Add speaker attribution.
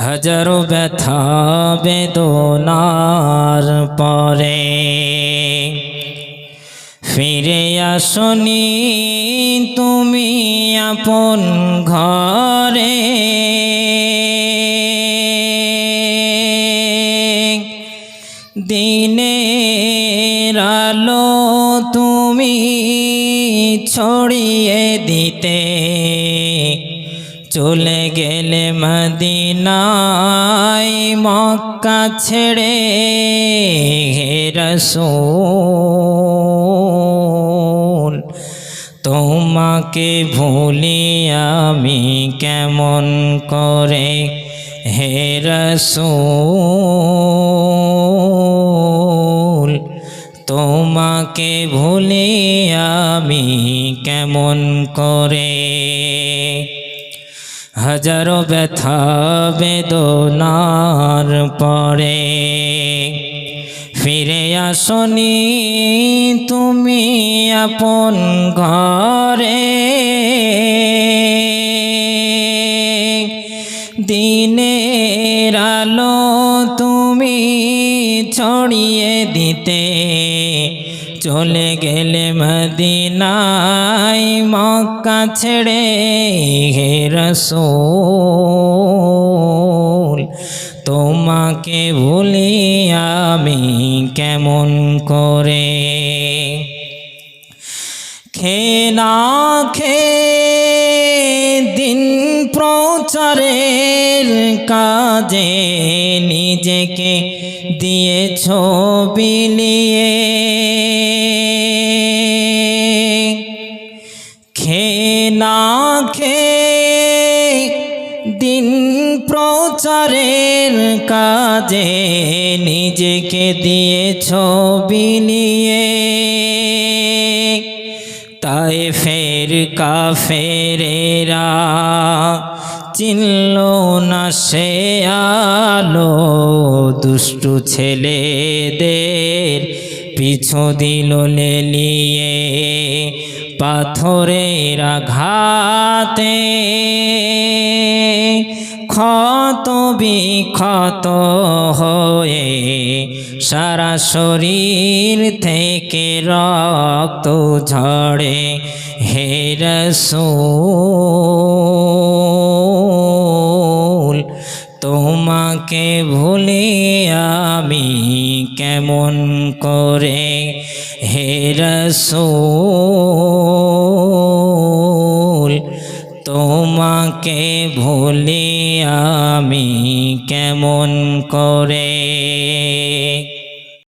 Speaker 1: হাজারো ব্যথা বেদনার পরে ফিরে আসনি তুমি আপন ঘরে। দিনের আলো তুমি ছড়িয়ে দিতে চলে গেলে মদিনায় মক্কা ছেড়ে। হে রাসূল তোমাকে ভুলি আমি কেমন করে। হে রাসূল তোমাকে ভুলি আমি কেমন করে। হাজারো ব্যথা বেদনার পরে ফিরে আসনি তুমি আপন ঘরে। দিনের আলো তুমি ছড়িয়ে দিতে চলে গেলে মদিনায় মক্কা ছেড়ে। হে রাসূল তোমাকে ভুলি আমি কেমন করে। খেয়ে না খেয়ে দিন প্রচারের কাজে নিজেকে দিয়েছ বিলিয়ে। খেয়ে না খেয়ে দিন প্রচারের কাজে নিজেকে দিয়েছ বিলিয়ে। তায়েফের কাফেরেরা চিনল না সে আলো, দুষ্টু ছেলেদের পিছু দিল লেলিয়ে। পাথরের আঘাতে ক্ষত বিক্ষত হয়ে সারা শরীর থেকে রক্ত ঝরে। হে রাসূল তোমাকে ভুলি আমি কেমন করে। হে রাসূল তোমাকে ভুলি আমি কেমন করে।